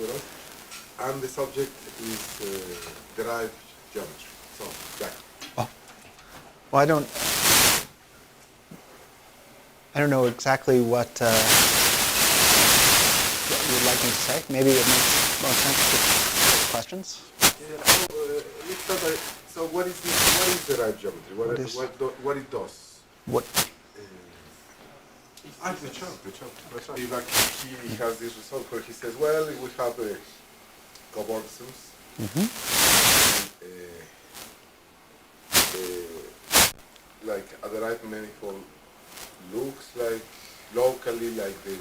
with us. And the subject is derived geometry. So, Jacob. Oh. Well, I don't know exactly what you would like me to say. Maybe it makes more sense to take questions. So what is derived geometry? What it does? What? The chart. Like he has this result where he says, well, we have cobordisms. Like a derived manifold looks like locally like the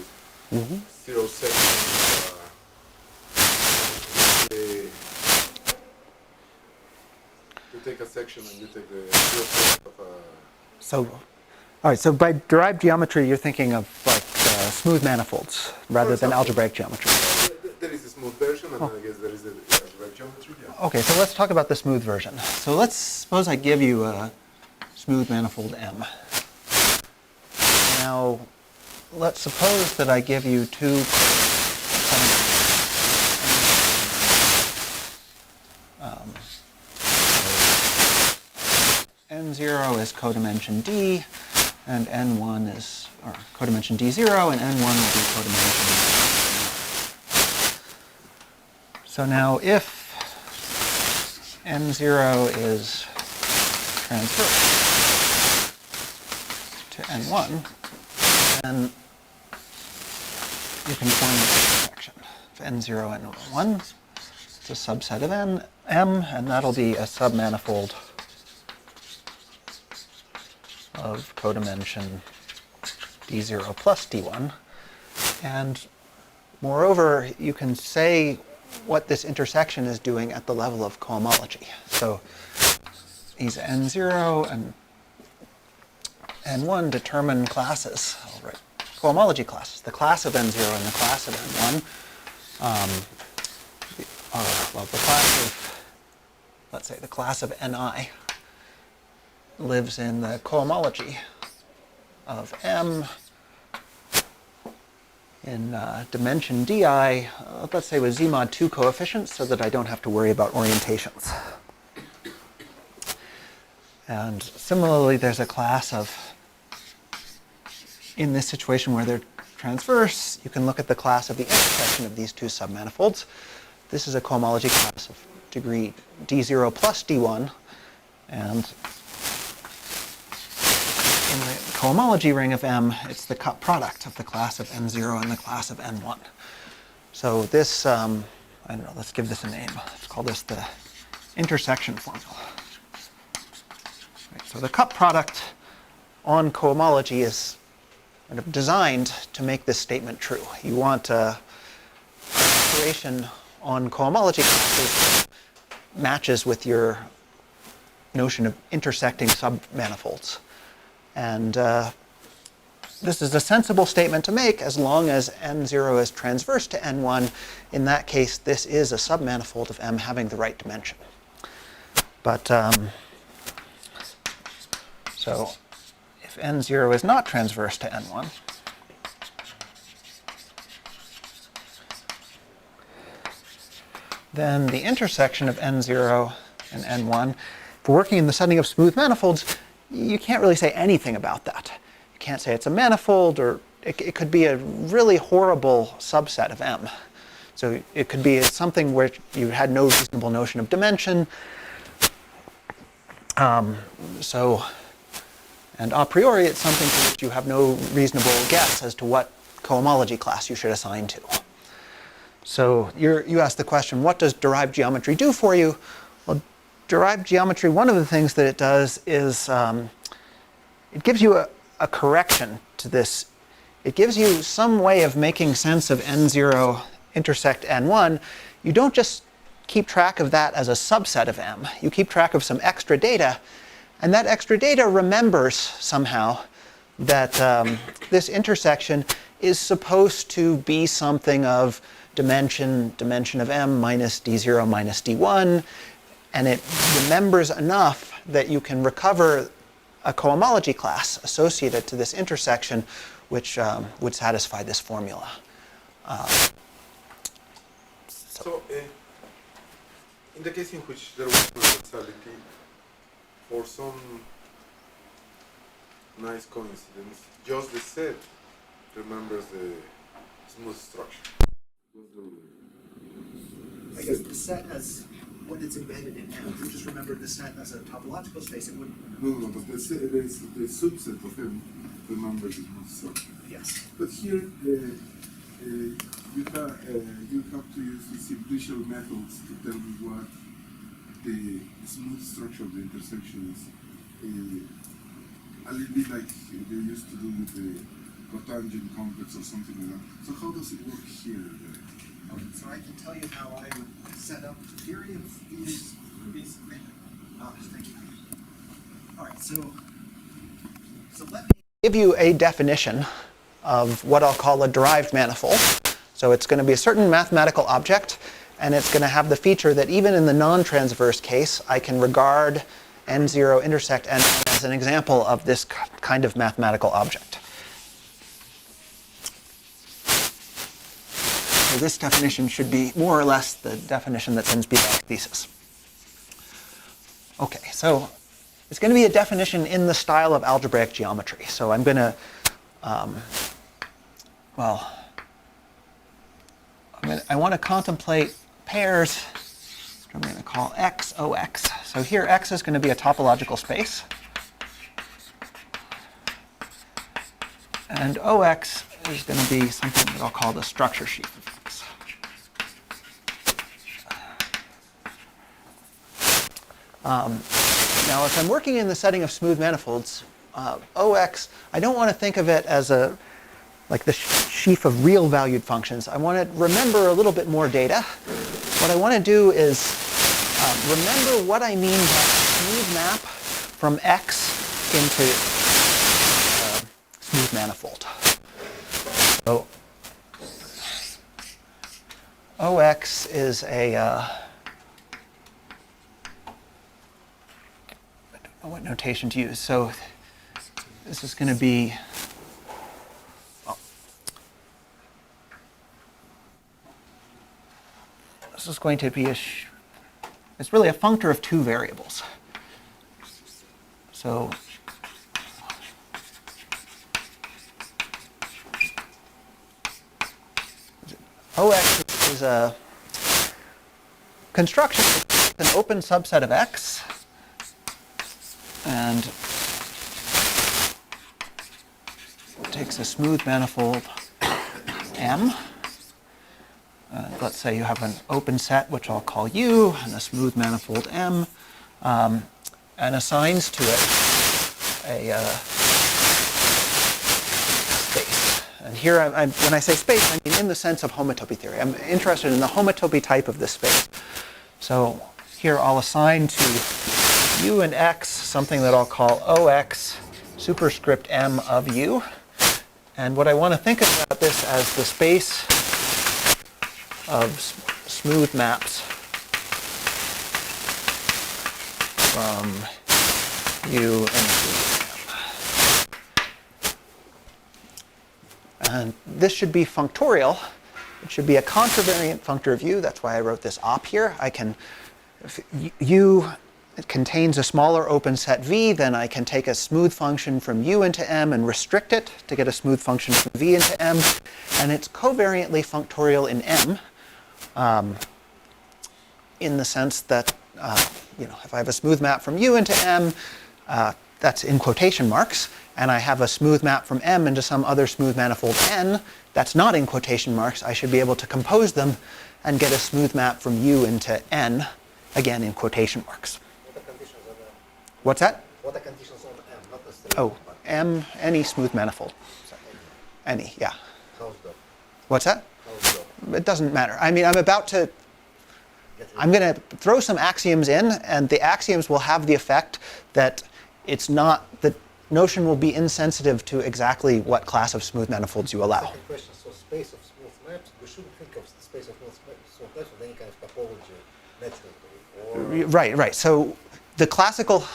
zero section. You take a section and you take the zero section of a. So, all right. So by derived geometry, you're thinking of like smooth manifolds rather than algebraic geometry. There is a smooth version, and then I guess there is a algebraic geometry. Yeah. Okay. So let's talk about the smooth version. So let's suppose I give you a smooth manifold M. Now, let's suppose that I give you two N0 is codimension D, and N1 is, or codimension D0, and N1 will be codimension D. So now if N0 is transverse to N1, then you can form this intersection of N0 and N1. It's a subset of M, and that'll be a submanifold of codimension D0 plus D1. And moreover, you can say what this intersection is doing at the level of cohomology. So these N0 and N1 determine classes, right? Cohomology classes. The class of N0 and the class of N1 well, the class of, let's say, the class of Ni lives in the cohomology of M in dimension Di, let's say with Z mod 2 coefficients, so that I don't have to worry about orientations. And similarly, there's a class of, in this situation where they're transverse, you can look at the class of the intersection of these two submanifolds. This is a cohomology class of degree D0 plus D1, and in the cohomology ring of M, it's the cut product of the class of N0 and the class of N1. So this, I don't know, let's give this a name. Let's call this the intersection formula. Right, so the cut product on cohomology is kind of designed to make this statement true. You want an operation on cohomology classes that matches with your notion of intersecting submanifolds. And this is a sensible statement to make as long as N0 is transverse to N1. In that case, this is a submanifold of M having the right dimension. But so if N0 is not transverse to N1, then the intersection of N0 and N1, if we're working in the setting of smooth manifolds, you can't really say anything about that. You can't say it's a manifold, or it could be a really horrible subset of M. So it could be something where you had no reasonable notion of dimension. And a priori, it's something to which you have no reasonable guess as to what cohomology class you should assign to. So you asked the question, what does derived geometry do for you? Well, derived geometry, one of the things that it does is it gives you a correction to this. It gives you some way of making sense of N0 intersect N1. You don't just keep track of that as a subset of M. You keep track of some extra data, and that extra data remembers somehow that this intersection is supposed to be something of dimension of M minus D0 minus D1, and it remembers enough that you can recover a cohomology class associated to this intersection which would satisfy this formula. So, in the case in which there was universality, for some nice coincidence, just the set remembers the smooth structure. I guess the set as when it's embedded in M, if you just remember the set as a topological space, it wouldn't. No, but the subset of M remembers the smooth structure. Yes. But here, you have to use the simplicial methods to tell me what the smooth structure of the intersection is. A little bit like they used to do with the cotangent complex or something like that. So how does it work here? So I can tell you how I would set up the theory of these. Thank you. All right, so let me give you a definition of what I'll call a derived manifold. So it's going to be a certain mathematical object, and it's going to have the feature that even in the non-transverse case, I can regard n0 intersect n1 as an example of this kind of mathematical object. So this definition should be more or less the definition that's in Spivak's thesis. Okay, so it's going to be a definition in the style of algebraic geometry. So I'm going to, I want to contemplate pairs, which I'm going to call X, OX. So here X is going to be a topological space. And OX is going to be something that I'll call the structure sheaf of X. Now, if I'm working in the setting of smooth manifolds, OX, I don't want to think of it as like the sheaf of real valued functions. I want to remember a little bit more data. What I want to do is remember what I mean by smooth map from X into smooth manifold. So OX is a, I don't know what notation to use. So this is going to be, this is going to be it's really a functor of two variables. So OX is a construction with an open subset of X, and it takes a smooth manifold M. Let's say you have an open set, which I'll call U, and a smooth manifold M, and assigns to it a space. And here, when I say space, I mean in the sense of homotopy theory. I'm interested in the homotopy type of this space. So here I'll assign to U and X something that I'll call OX superscript M of U. And what I want to think about this as the space of smooth maps from U and M. And this should be functorial. It should be a contravariant functor of U. That's why I wrote this op here. If U contains a smaller open set V, then I can take a smooth function from U into M and restrict it to get a smooth function from V into M. And it's covariantly functorial in M. In the sense that, if I have a smooth map from U into M, that's in quotation marks, and I have a smooth map from M into some other smooth manifold N, that's not in quotation marks, I should be able to compose them and get a smooth map from U into N, again in quotation marks. What are conditions on M? What's that? What are conditions on M? Not necessarily. Oh, M, any smooth manifold. Any, yeah. How's that? What's that? How's that? It doesn't matter. I mean, I'm going to throw some axioms in, and the axioms will have the effect that it's not, the notion will be insensitive to exactly what class of smooth manifolds you allow. Second question, so space of smooth maps, we shouldn't think of the space of smooth maps with any kind of topology naturally. Or Right. So the classical,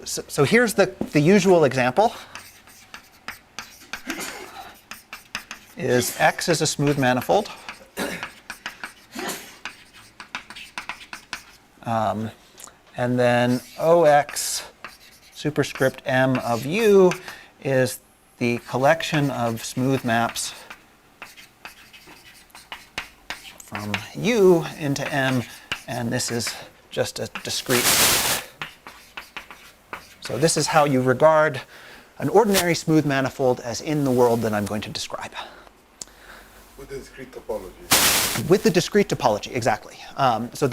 so here's the usual example. Is X is a smooth manifold. And then OX superscript M of U is the collection of smooth maps from U into M, and this is just a discrete. So this is how you regard an ordinary smooth manifold as in the world that I'm going to describe. With the discrete topology. With the discrete topology, exactly. So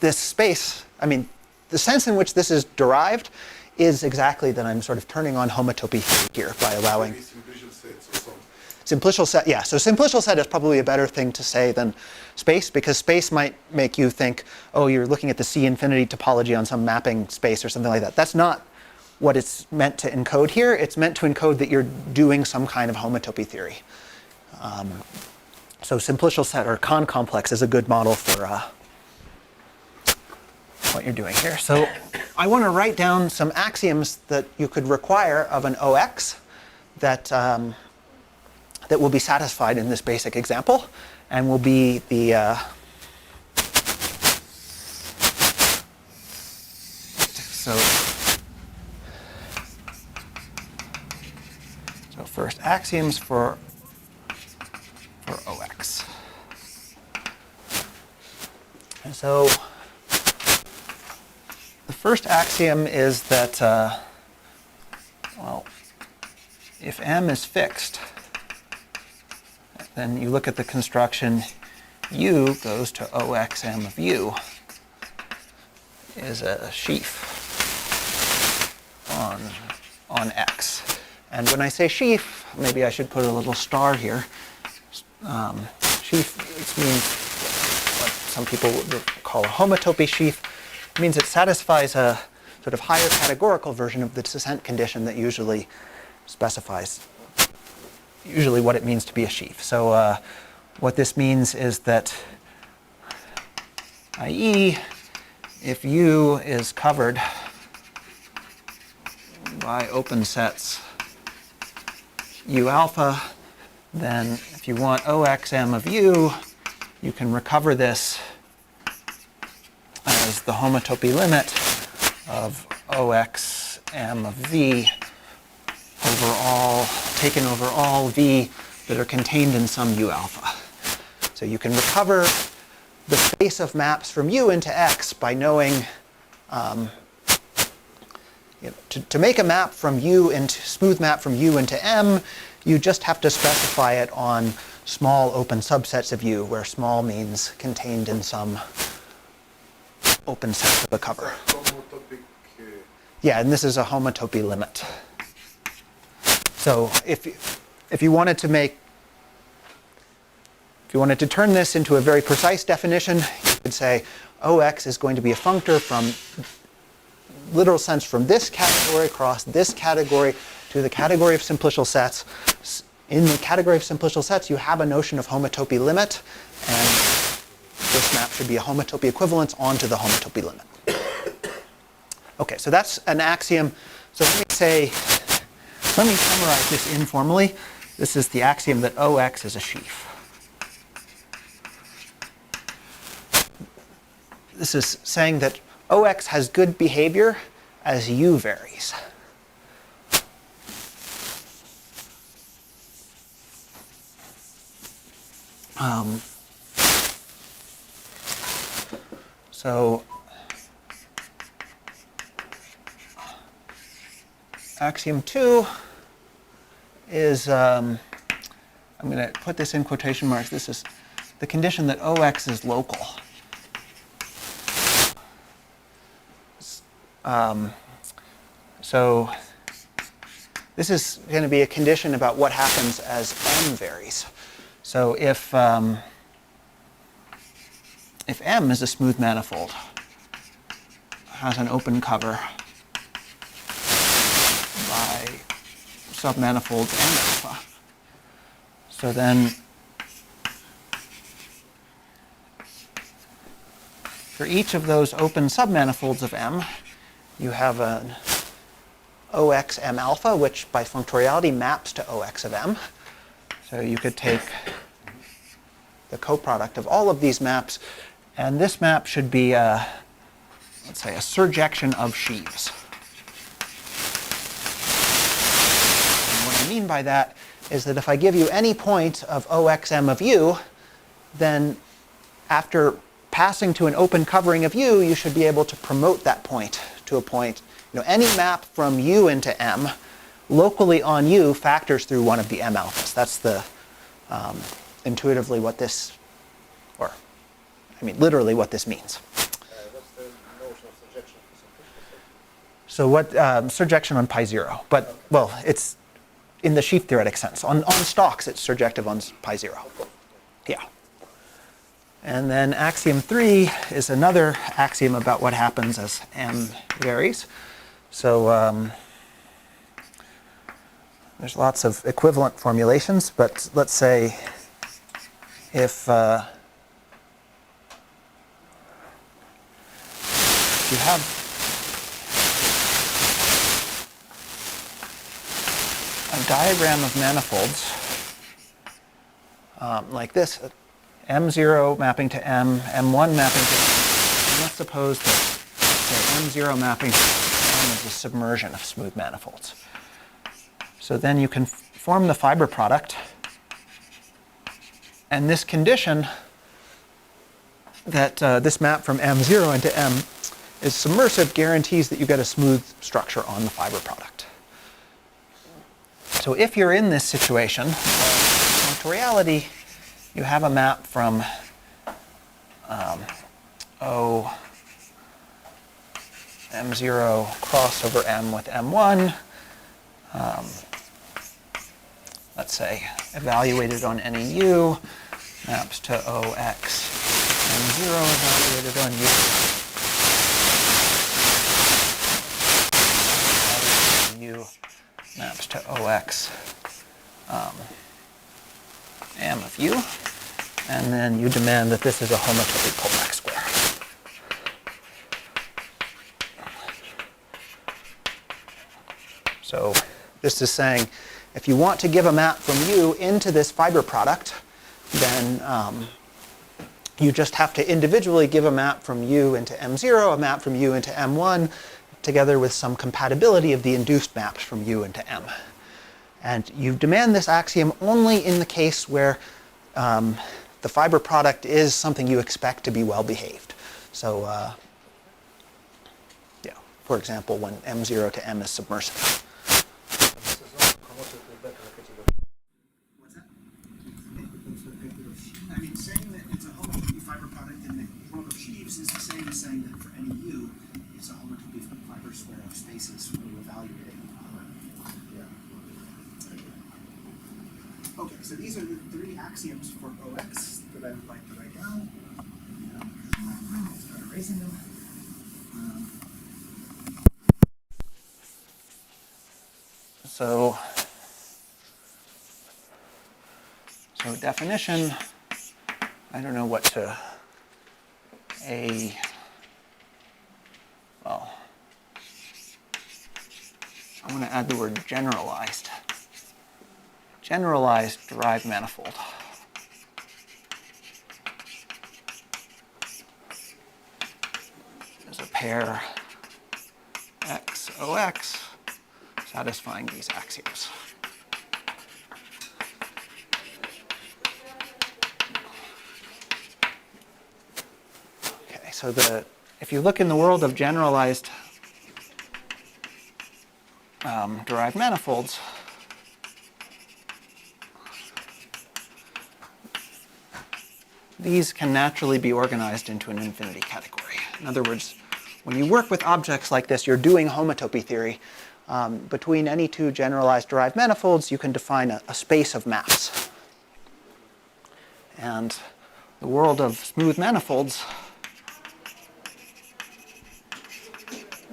this space, I mean, the sense in which this is derived is exactly that I'm sort of turning on homotopy theory here by allowing simplicial set. Yeah, so simplicial set is probably a better thing to say than space, because space might make you think, oh, you're looking at the C infinity topology on some mapping space or something like that. That's not what it's meant to encode here. It's meant to encode that you're doing some kind of homotopy theory. So simplicial set or Kahn complex is a good model for what you're doing here. So I want to write down some axioms that you could require of an OX that, that will be satisfied in this basic example, and will be the so first axioms for OX. And so the first axiom is that, well, if M is fixed, then you look at the construction U goes to OXM of U is a sheaf on X. And when I say sheaf, maybe I should put a little star here. Sheaf means what some people would call a homotopy sheaf. It means it satisfies a sort of higher categorical version of the descent condition that usually specifies what it means to be a sheaf. So what this means is that, i.e., if U is covered by open sets U alpha, then if you want OXM of U, you can recover this as the homotopy limit of OXM of V over all, taken over all V that are contained in some U alpha. So you can recover the space of maps from U into X by knowing, to make a map from U into, smooth map from U into M, you just have to specify it on small open subsets of U, where small means contained in some open set of a cover. Yeah, and this is a homotopy limit. So if you wanted to turn this into a very precise definition, you could say OX is going to be a functor from literal sense from this category across this category to the category of simplicial sets. In the category of simplicial sets, you have a notion of homotopy limit, and this map should be a homotopy equivalence onto the homotopy limit. Okay, so that's an axiom. So let me summarize this informally. This is the axiom that OX is a sheaf. This is saying that OX has good behavior as U varies. So axiom 2 is, I'm going to put this in quotation marks. This is the condition that OX is local. So this is going to be a condition about what happens as M varies. So if M is a smooth manifold, has an open cover by submanifolds M alpha, so then for each of those open submanifolds of M, you have an OX M alpha, which by functoriality maps to OX of M. So you could take the coproduct of all of these maps And this map should be, let's say, a surjection of sheaves. And what I mean by that is that if I give you any point of OXM of U, then after passing to an open covering of U, you should be able to promote that point to a point. Any map from U into M, locally on U factors through one of the M alphas. That's the intuitively what this, or I mean literally what this means. What's the notion of surjection? So what surjection on pi 0? But well, it's in the sheaf theoretic sense. On stalks, it's surjective on pi 0. Yeah. And then axiom 3 is another axiom about what happens as M varies. So there's lots of equivalent formulations, but let's say if you have a diagram of manifolds like this, M0 mapping to M, M1 mapping to M, and let's suppose that say, M0 mapping to M is a submersion of smooth manifolds. So then you can form the fiber product, and this condition that this map from M0 into M is submersive guarantees that you get a smooth structure on the fiber product. So if you're in this situation, to reality, you have a map from O M0 cross over M with M1, let's say evaluated on any U, maps to OX, M0 evaluated on U, U maps to OX, M of U, and then you demand that this is a homotopy Pollack square. So this is saying if you want to give a map from U into this fiber product, then you just have to individually give a map from U into M0, a map from U into M1, together with some compatibility of the induced maps from U into M. And you demand this axiom only in the case where the fiber product is something you expect to be well behaved. So, yeah, for example, when M0 to M is submersive. What's that? I mean, saying that it's a homotopy fiber product in the world of sheaves is the same as saying that for any U, it's a homotopy fiber square of spaces when you evaluate it. Okay, so these are the three axioms for OX that I would like to write down. I'll start erasing them. So definition, I don't know what to, well, I want to add the word generalized. Generalized derived manifold. There's a pair XOX satisfying these axioms. Okay, so if you look in the world of generalized derived manifolds, these can naturally be organized into an infinity category. In other words, when you work with objects like this, you're doing homotopy theory. Between any two generalized derived manifolds, you can define a space of maps. And the world of smooth manifolds,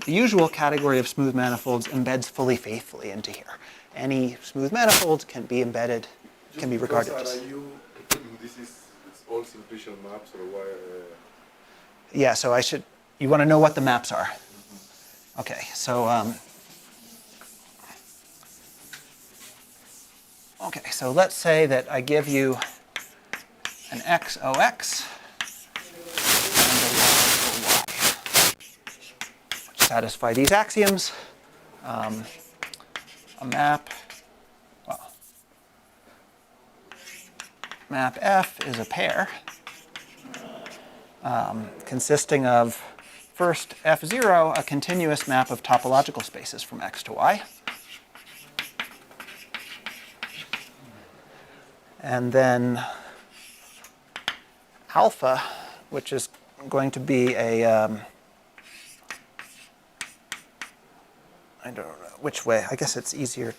the usual category of smooth manifolds embeds fully faithfully into here. Any smooth manifold can be embedded, can be regarded as... This is all simplicial maps, or why? Yeah, so you want to know what the maps are. Okay, so let's say that I give you an XOX satisfy these axioms. A map, well, map F is a pair consisting of, first, F0, a continuous map of topological spaces from X to Y. And then alpha, which is going to be a, I don't know which way, I guess it's easier.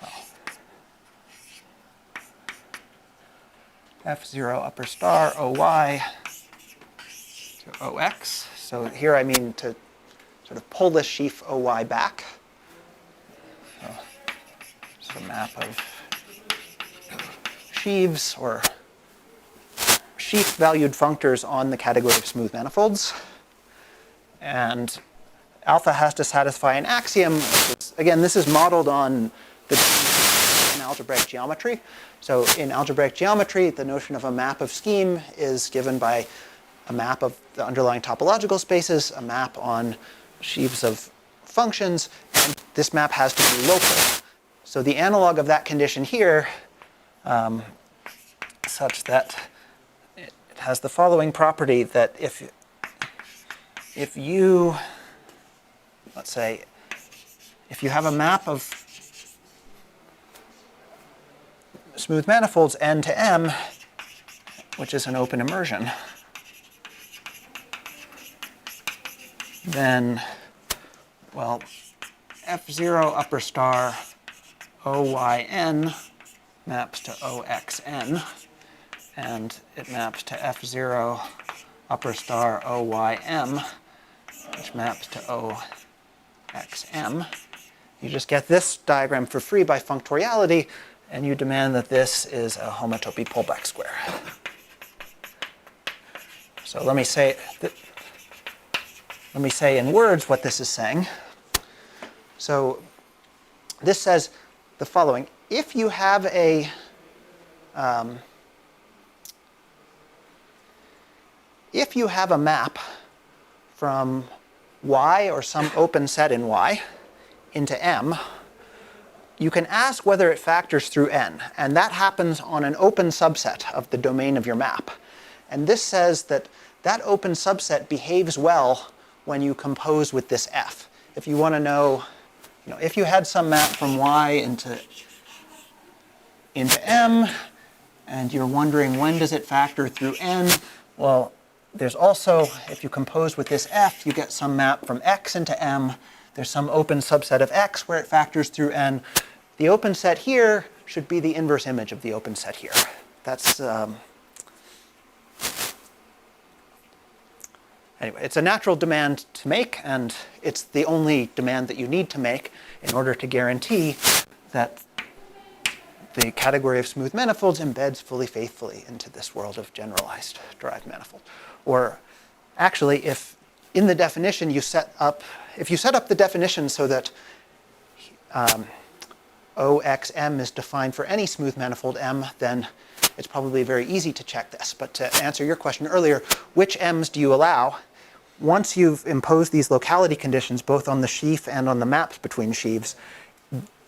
Well, F0 upper star OY to OX. So here I mean to sort of pull this sheaf OY back. So it's a map of sheaves or sheaf-valued functors on the category of smooth manifolds. And alpha has to satisfy an axiom. Again, this is modeled on the in algebraic geometry. So in algebraic geometry, the notion of a map of scheme is given by a map of the underlying topological spaces, a map on sheaves of functions, and this map has to be local. So the analog of that condition here, such that it has the following property, that if you, let's say, if you have a map of smooth manifolds n to m, which is an open immersion, then, well, F0 upper star OYN maps to OXN, and it maps to F0 upper star OYM, which maps to OXM. You just get this diagram for free by functoriality, and you demand that this is a homotopy pullback square. So let me say in words what this is saying. So this says the following: if you have a map from Y or some open set in Y into M, you can ask whether it factors through N, and that happens on an open subset of the domain of your map. And this says that that open subset behaves well when you compose with this F. If you want to know, if you had some map from Y into M, and you're wondering when does it factor through N, well, there's also, if you compose with this F, you get some map from X into M. There's some open subset of X where it factors through N. The open set here should be the inverse image of the open set here. That's, anyway, it's a natural demand to make, and it's the only demand that you need to make in order to guarantee that the category of smooth manifolds embeds fully faithfully into this world of generalized derived manifold. Or actually, if in the definition you set up the definition so that OXM is defined for any smooth manifold M, then it's probably very easy to check this. But to answer your question earlier, which M's do you allow? Once you've imposed these locality conditions, both on the sheaf and on the maps between sheaves,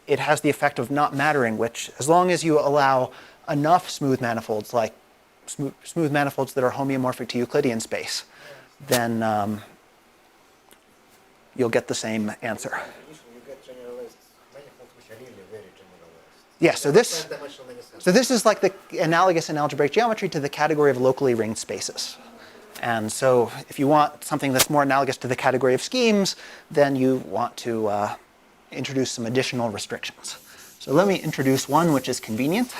it has the effect of not mattering which, as long as you allow enough smooth manifolds, like smooth manifolds that are homeomorphic to Euclidean space, then you'll get the same answer. Usually you get generalized manifolds which are really very generalized. Yeah, so this is like the analogous in algebraic geometry to the category of locally ringed spaces. And so if you want something that's more analogous to the category of schemes, then you want to introduce some additional restrictions. So let me introduce one which is convenient.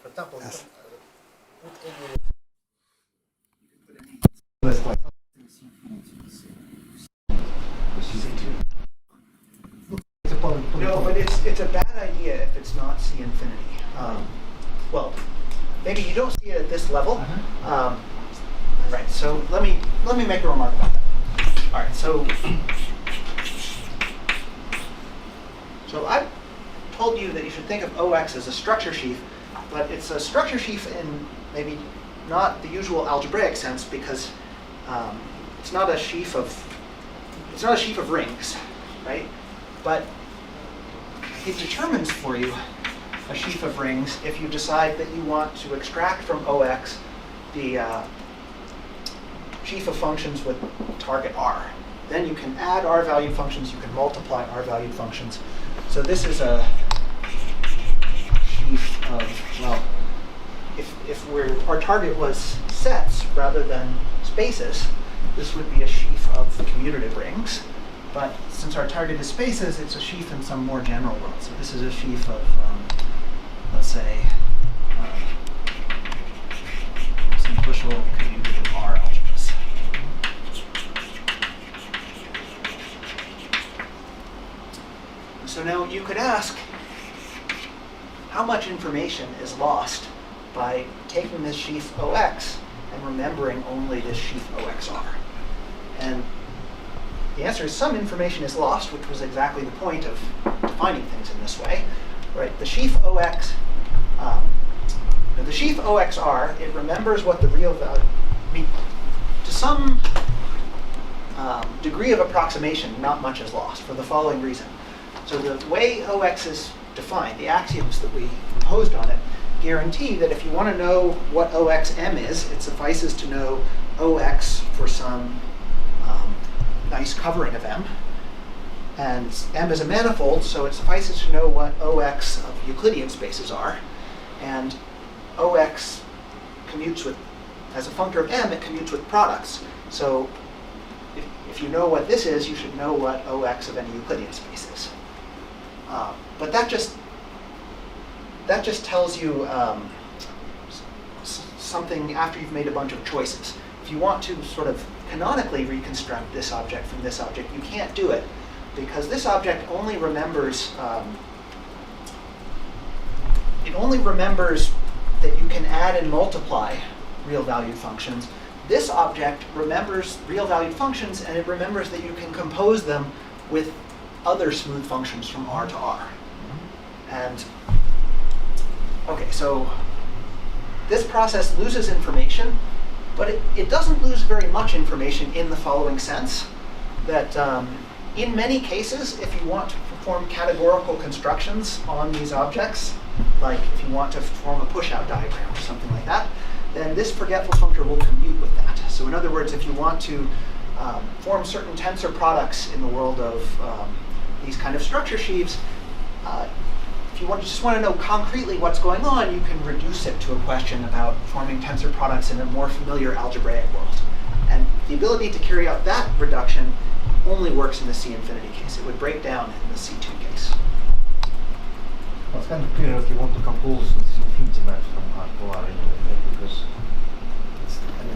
For example, Yes. you can put any. No, but it's a bad idea if it's not C infinity. Well, maybe you don't see it at this level. Right. So let me make a remark about that. All right. So I've told you that you should think of OX as a structure sheaf, but it's a structure sheaf in maybe not the usual algebraic sense, because it's not a sheaf of rings, right? But it determines for you a sheaf of rings if you decide that you want to extract from OX the sheaf of functions with target R. Then you can add R-valued functions, you can multiply R-valued functions. So this is a sheaf of, well, if our target was sets rather than spaces, this would be a sheaf of commutative rings. But since our target is spaces, it's a sheaf in some more general world. So this is a sheaf of, let's say, simplicial commutative R algebras. So now you could ask, how much information is lost by taking this sheaf OX and remembering only this sheaf OXR? And the answer is some information is lost, which was exactly the point of defining things in this way, right? The sheaf OX, the sheaf OXR, it remembers what the real value, to some degree of approximation, not much is lost for the following reason. So the way OX is defined, the axioms that we imposed on it, guarantee that if you want to know what OXM is, it suffices to know OX for some nice covering of M. And M is a manifold, so it suffices to know what OX of Euclidean spaces are. And OX commutes with, as a functor of M, it commutes with products. So if you know what this is, you should know what OX of any Euclidean space is. But that just tells you something after you've made a bunch of choices. If you want to sort of canonically reconstruct this object from this object, you can't do it, because this object only remembers that you can add and multiply real valued functions. This object remembers real valued functions, and it remembers that you can compose them with other smooth functions from R to R. And okay, so this process loses information, but it doesn't lose very much information in the following sense, that in many cases, if you want to perform categorical constructions on these objects, like if you want to form a push-out diagram or something like that, then this forgetful functor will commute with that. So in other words, if you want to form certain tensor products in the world of these kind of structure sheaves, if you just want to know concretely what's going on, you can reduce it to a question about forming tensor products in a more familiar algebraic world. And the ability to carry out that reduction only works in the C infinity case. It would break down in the C2 case. Well, it's kind of clear if you want to compose this infinity match from R to R anyway, right? Because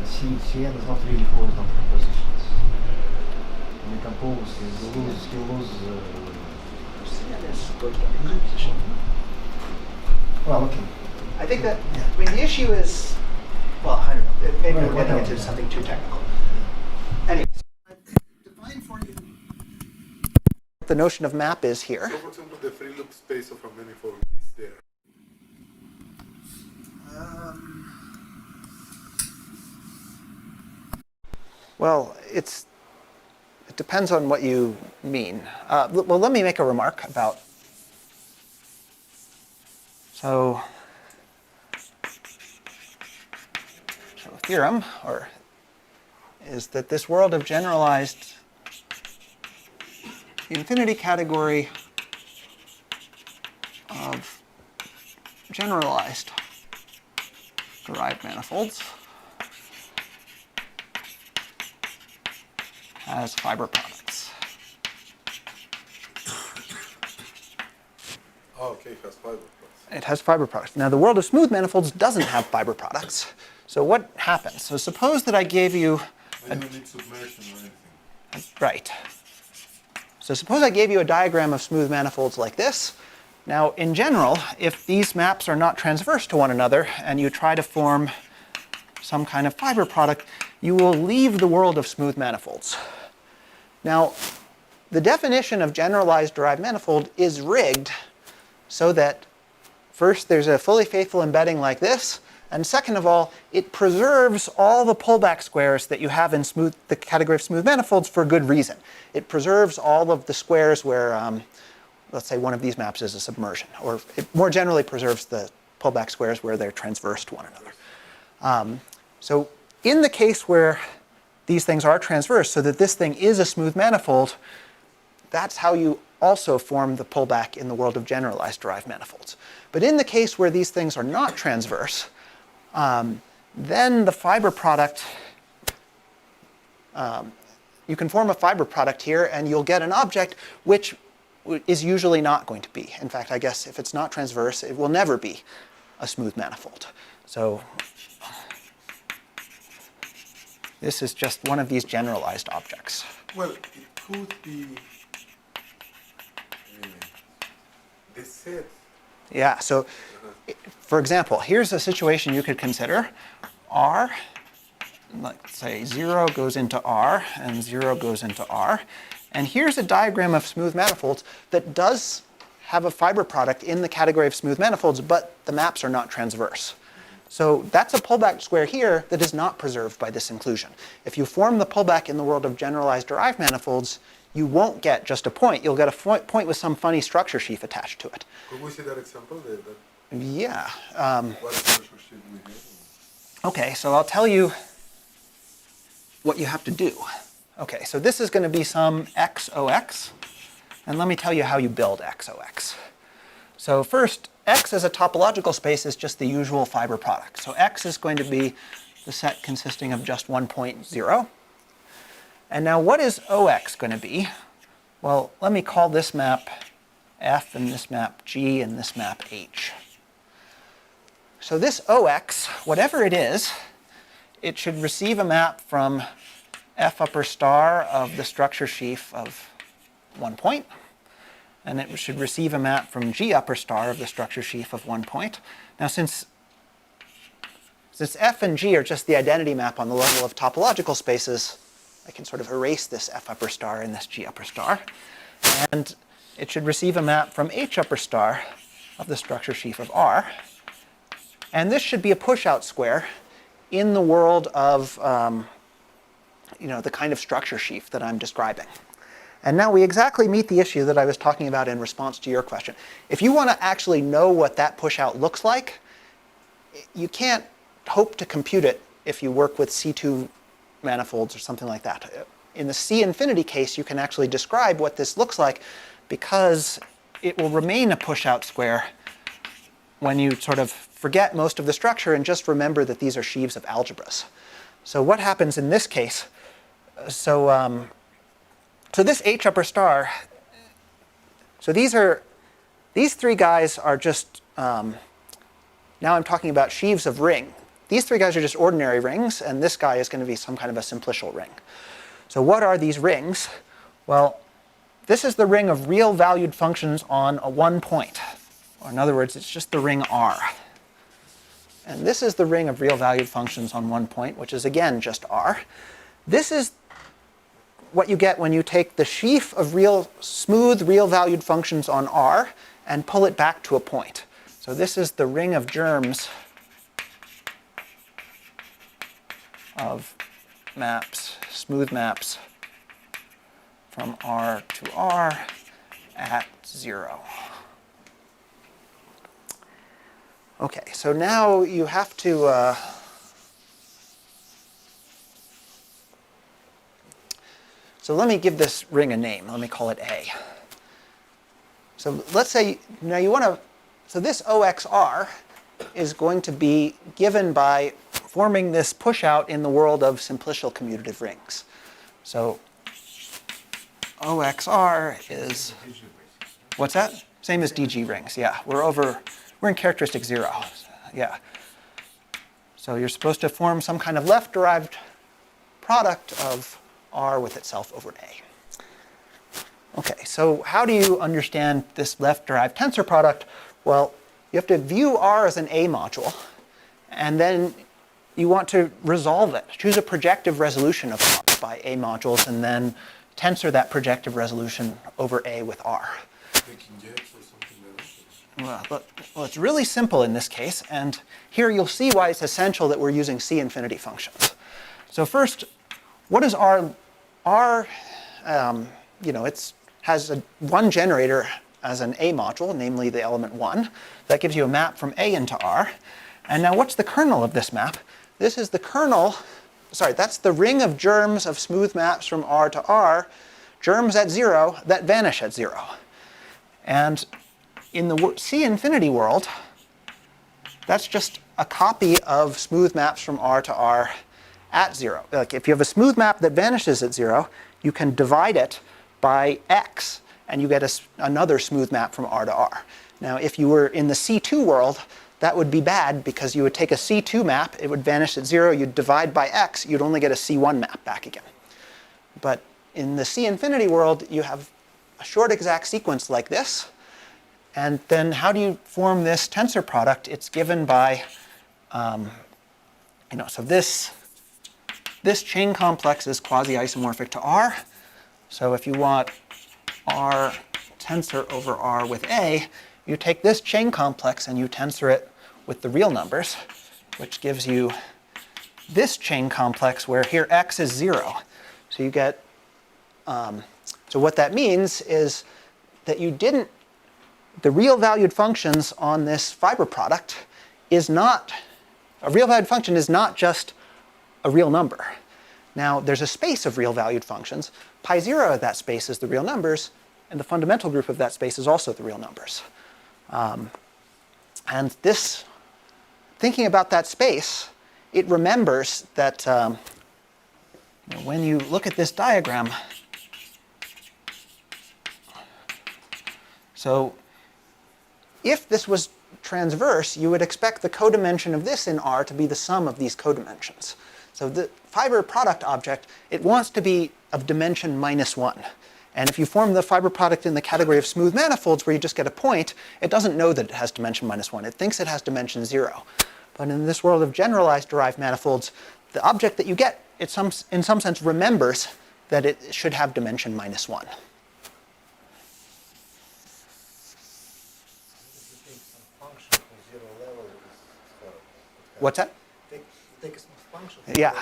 CN is not really horizontal compositions. When you compose, you lose CN is going to be composition. Well, okay. I think that, I mean, the issue is, well, I don't know, maybe we're getting into something too technical. Anyway, define for you the notion of map is here. So, for example, the free loop space of a manifold is there. Well, it depends on what you mean. Well, let me make a remark about. So a theorem, is that this world of generalized infinity category of generalized derived manifolds has fiber products. Oh, okay, it has fiber products. It has fiber products. Now, the world of smooth manifolds doesn't have fiber products. So what happens? So suppose that I gave you I don't need submersion or anything. right. So suppose I gave you a diagram of smooth manifolds like this. Now, in general, if these maps are not transverse to one another and you try to form some kind of fiber product, you will leave the world of smooth manifolds. Now, the definition of generalized derived manifold is rigged so that first there's a fully faithful embedding like this, and second of all, it preserves all the pullback squares that you have in the category of smooth manifolds for good reason. It preserves all of the squares where, let's say one of these maps is a submersion, or it more generally preserves the pullback squares where they're transverse to one another. So in the case where these things are transverse, so that this thing is a smooth manifold, that's how you also form the pullback in the world of generalized derived manifolds. But in the case where these things are not transverse, then the fiber product, you can form a fiber product here, and you'll get an object which is usually not going to be. In fact, I guess if it's not transverse, it will never be a smooth manifold. So this is just one of these generalized objects. Well, it could be the set. Yeah, so for example, here's a situation you could consider. R, let's say 0 goes into R, and 0 goes into R. And here's a diagram of smooth manifolds that does have a fiber product in the category of smooth manifolds, but the maps are not transverse. So that's a pullback square here that is not preserved by this inclusion. If you form the pullback in the world of generalized derived manifolds, you won't get just a point. You'll get a point with some funny structure sheaf attached to it. Could we see that example? Yeah. What structure sheaf we have? Okay, so I'll tell you what you have to do. Okay, so this is going to be some XOX. And let me tell you how you build XOX. So first, X as a topological space is just the usual fiber product. So X is going to be the set consisting of just 1.0. And now what is OX going to be? Well, let me call this map F, and this map G, and this map H. So this OX, whatever it is, it should receive a map from F upper star of the structure sheaf of 1 point. And it should receive a map from G upper star of the structure sheaf of 1 point. Now since F and G are just the identity map on the level of topological spaces, I can sort of erase this F upper star and this G upper star. And it should receive a map from H upper star of the structure sheaf of R. And this should be a push-out square in the world of the kind of structure sheaf that I'm describing. And now we exactly meet the issue that I was talking about in response to your question. If you want to actually know what that push-out looks like, you can't hope to compute it if you work with C2 manifolds or something like that. In the C infinity case, you can actually describe what this looks like because it will remain a push-out square when you sort of forget most of the structure and just remember that these are sheaves of algebras. So what happens in this case? So this H upper star, so these three guys are just, now I'm talking about sheaves of ring. These three guys are just ordinary rings, and this guy is going to be some kind of a simplicial ring. So what are these rings? Well, this is the ring of real valued functions on a 1 point. Or in other words, it's just the ring R. And this is the ring of real valued functions on 1 point, which is again just R. This is what you get when you take the sheaf of smooth real valued functions on R and pull it back to a point. So this is the ring of germs of maps, smooth maps from R to R at 0. Okay, so now you have to so let me give this ring a name. Let me call it A. So let's say now you want to, so this OXR is going to be given by forming this push out in the world of simplicial commutative rings. So OXR is, what's that? Same as DG rings, yeah. We're in characteristic 0, yeah. So you're supposed to form some kind of left-derived product of R with itself over A. Okay, so how do you understand this left-derived tensor product? Well, you have to view R as an A module, and then you want to resolve it. Choose a projective resolution of R by A modules, and then tensor that projective resolution over A with R. Well, it's really simple in this case, and here you'll see why it's essential that we're using C infinity functions. So first, what is R? R, it has one generator as an A module, namely the element 1. That gives you a map from A into R. And now what's the kernel of this map? This is the kernel, that's the ring of germs of smooth maps from R to R, germs at 0 that vanish at 0. And in the C infinity world, that's just a copy of smooth maps from R to R at 0. Like if you have a smooth map that vanishes at 0, you can divide it by x, and you get another smooth map from R to R. Now, if you were in the C2 world, that would be bad because you would take a C2 map, it would vanish at 0, you'd divide by x, you'd only get a C1 map back again. But in the C infinity world, you have a short exact sequence like this. And then how do you form this tensor product? It's given by, so this chain complex is quasi-isomorphic to R. So if you want R tensor over R with A, you take this chain complex and you tensor it with the real numbers, which gives you this chain complex where here x is 0. So you get, so what that means is that the real valued functions on this fiber product a real valued function is not just a real number. Now, there's a space of real valued functions. Pi 0 of that space is the real numbers, and the fundamental group of that space is also the real numbers. And this, thinking about that space, it remembers that when you look at this diagram, so if this was transverse, you would expect the codimension of this in R to be the sum of these codimensions. So the fiber product object, it wants to be of dimension -1. And if you form the fiber product in the category of smooth manifolds where you just get a point, it doesn't know that it has dimension -1. It thinks it has dimension 0. But in this world of generalized derived manifolds, the object that you get, in some sense, remembers that it should have dimension -1. What's that? Take a function Yeah.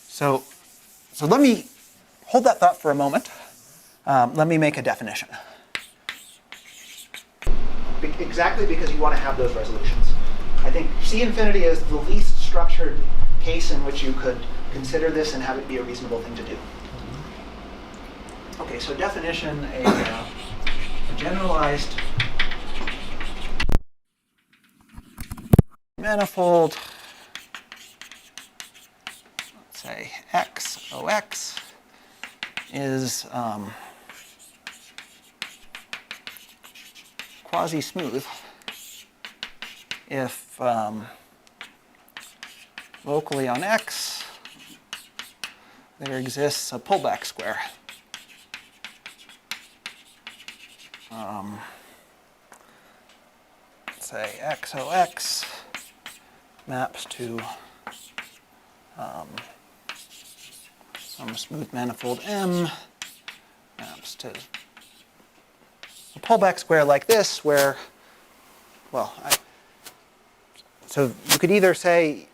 So let me hold that thought for a moment. Let me make a definition. Exactly because you want to have those resolutions. I think C infinity is the least structured case in which you could consider this and have it be a reasonable thing to do. Okay, so definition, a generalized manifold, let's say XOX is quasi-smooth if locally on X there exists a pullback square. Say XOX maps to some smooth manifold M, maps to a pullback square like this where, so you could either say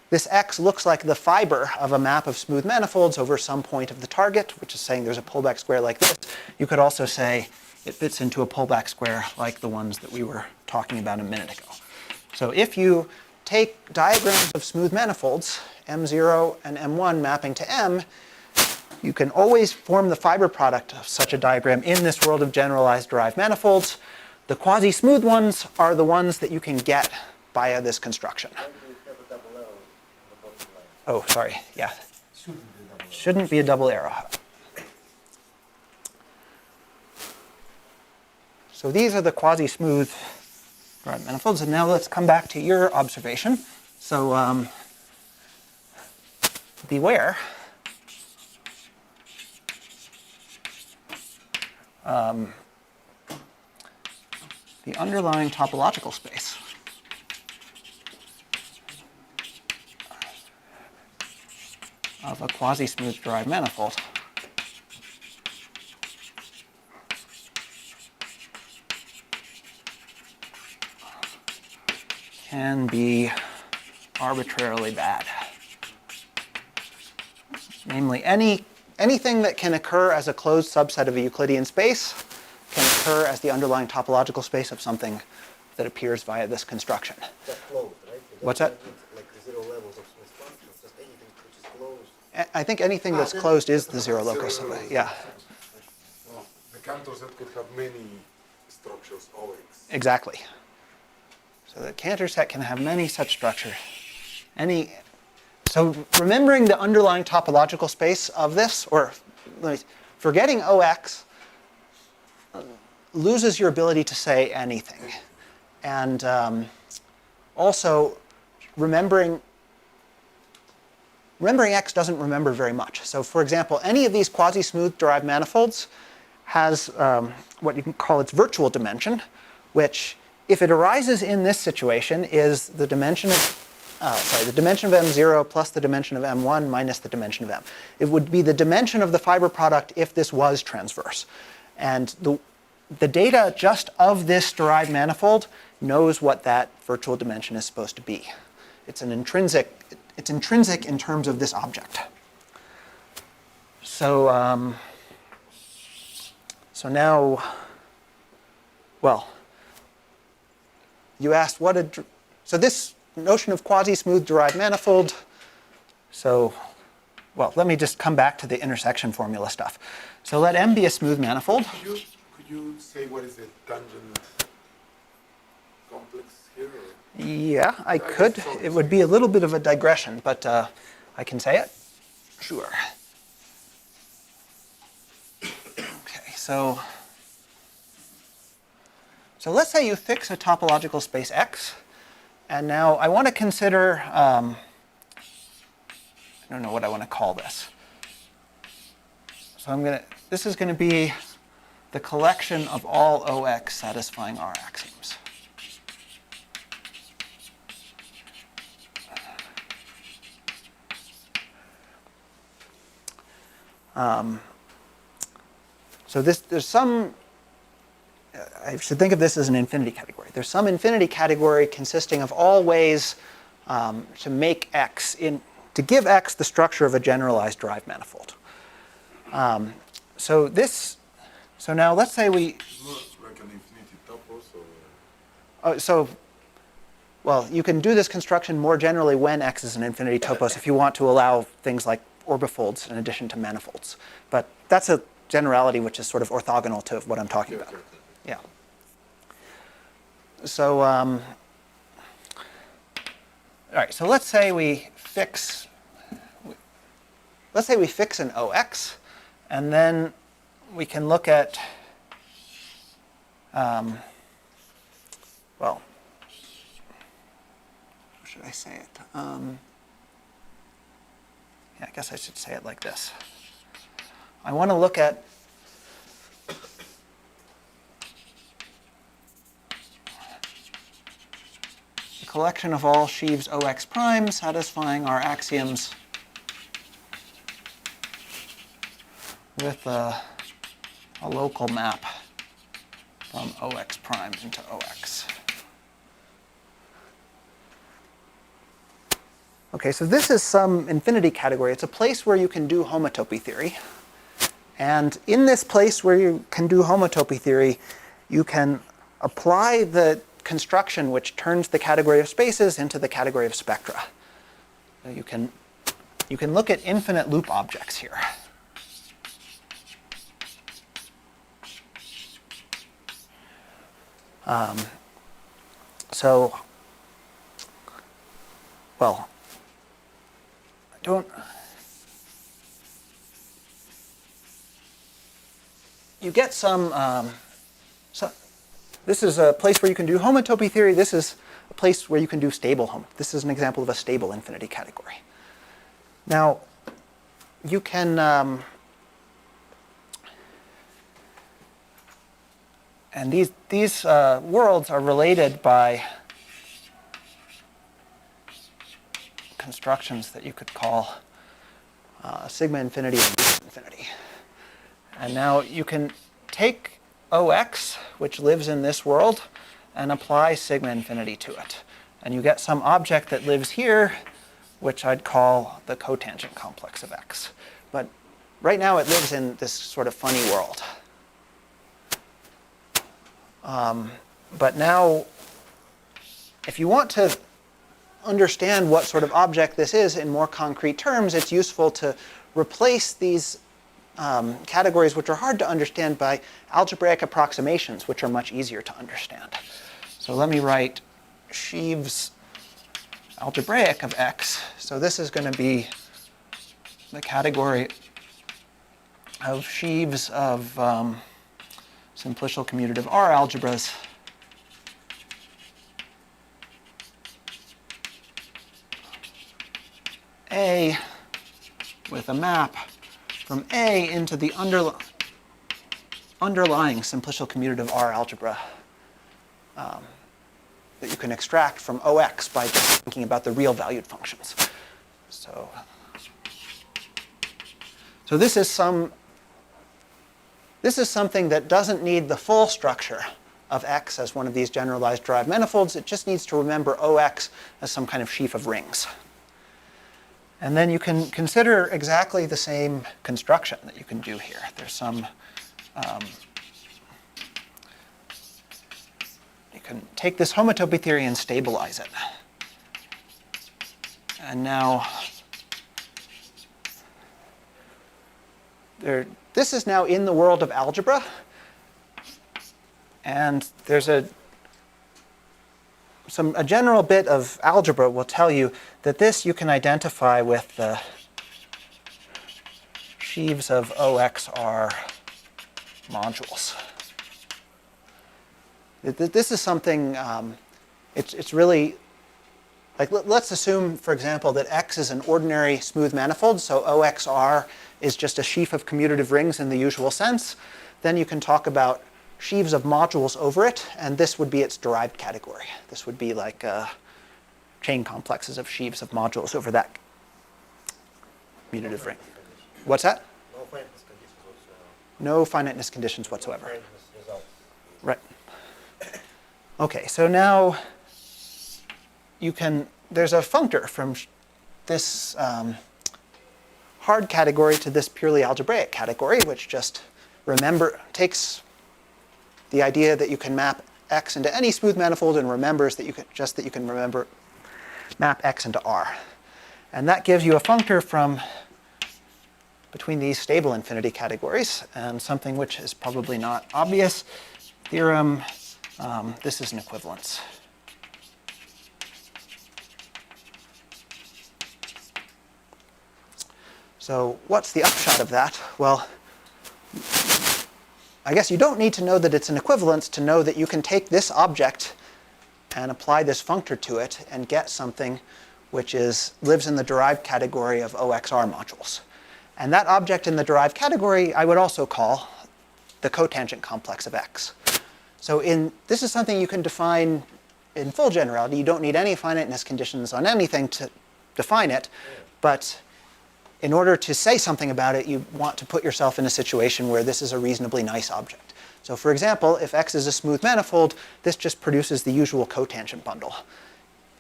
this X looks like the fiber of a map of smooth manifolds over some point of the target, which is saying there's a pullback square like this. You could also say it fits into a pullback square like the ones that we were talking about a minute ago. So if you take diagrams of smooth manifolds, M0 and M1 mapping to M, you can always form the fiber product of such a diagram in this world of generalized derived manifolds. The quasi-smooth ones are the ones that you can get via this construction. Oh, sorry, yeah. Shouldn't be a double arrow. So these are the quasi-smooth derived manifolds. And now let's come back to your observation. So beware. The underlying topological space of a quasi-smooth derived manifold can be arbitrarily bad. Namely, anything that can occur as a closed subset of a Euclidean space can occur as the underlying topological space of something that appears via this construction. Just closed, right? What's that? Like the zero levels of smooth functions, just anything which is closed. I think anything that's closed is the zero locus of it. Yeah, Well, the Cantor set could have many structures, OX. exactly. So the Cantor set can have many such structures. So remembering the underlying topological space of this, or forgetting OX, loses your ability to say anything. And also, remembering X doesn't remember very much. So for example, any of these quasi-smooth derived manifolds has what you can call its virtual dimension, which, if it arises in this situation, is the dimension of the dimension of M0 plus the dimension of M1 minus the dimension of M. It would be the dimension of the fiber product if this was transverse. And the data just of this derived manifold knows what that virtual dimension is supposed to be. It's intrinsic in terms of this object. So, so now, well, you asked so this notion of quasi-smooth derived manifold, so, well, let me just come back to the intersection formula stuff. So let M be a smooth manifold. Could you say what is the tangent complex here? Or? Yeah, I could. It would be a little bit of a digression, but I can say it. Sure. Okay, so let's say you fix a topological space X, and now I want to consider, I don't know what I want to call this. So this is going to be the collection of all OX satisfying our axioms. So there's some, I should think of this as an infinity category. There's some infinity category consisting of all ways to make X, to give X the structure of a generalized derived manifold. So now let's say we, Not like an infinity topos, or? Well, you can do this construction more generally when X is an infinity topos if you want to allow things like orbifolds in addition to manifolds. But that's a generality which is sort of orthogonal to what I'm talking about. Yeah. So, all right. So let's say we fix an OX, and then we can look at, well, how should I say it? Yeah, I guess I should say it like this. I want to look at the collection of all sheaves OX prime satisfying our axioms with a local map from OX prime into OX. Okay, so this is some infinity category. It's a place where you can do homotopy theory. And in this place where you can do homotopy theory, you can apply the construction which turns the category of spaces into the category of spectra. So you can look at infinite loop objects here. Well, you get some, this is a place where you can do homotopy theory. This is a place where you can do stable homotopy. This is an example of a stable infinity category. Now, you can, and these worlds are related by constructions that you could call sigma infinity and beta infinity. And now you can take OX, which lives in this world, and apply sigma infinity to it. And you get some object that lives here, which I'd call the cotangent complex of x. But right now it lives in this sort of funny world. But now, if you want to understand what sort of object this is in more concrete terms, it's useful to replace these categories, which are hard to understand, by algebraic approximations, which are much easier to understand. So let me write sheaves algebraic of x. So this is going to be the category of sheaves of simplicial commutative R algebras. A with a map from A into the underlying simplicial commutative R algebra that you can extract from OX by just thinking about the real valued functions. So this is something that doesn't need the full structure of X as one of these generalized derived manifolds. It just needs to remember OX as some kind of sheaf of rings. And then you can consider exactly the same construction that you can do here. There's some, you can take this homotopy theory and stabilize it. And now, this is now in the world of algebra. And there's a general bit of algebra will tell you that this you can identify with the sheaves of OXR modules. This is something, it's really, like let's assume, for example, that X is an ordinary smooth manifold, so OXR is just a sheaf of commutative rings in the usual sense. Then you can talk about sheaves of modules over it, and this would be its derived category. This would be like chain complexes of sheaves of modules over that commutative ring. What's that? No finiteness conditions whatsoever. No finiteness conditions whatsoever. Finiteness results. Right. Okay, so now you can, there's a functor from this hard category to this purely algebraic category, which just takes the idea that you can map X into any smooth manifold and remembers that you can map X into R. And that gives you a functor from between these stable infinity categories, and something which is probably not obvious. Theorem, this is an equivalence. So what's the upshot of that? Well, I guess you don't need to know that it's an equivalence to know that you can take this object and apply this functor to it and get something which lives in the derived category of OXR modules. And that object in the derived category I would also call the cotangent complex of X. So this is something you can define in full generality. You don't need any finiteness conditions on anything to define it, but in order to say something about it, you want to put yourself in a situation where this is a reasonably nice object. So for example, if X is a smooth manifold, this just produces the usual cotangent bundle.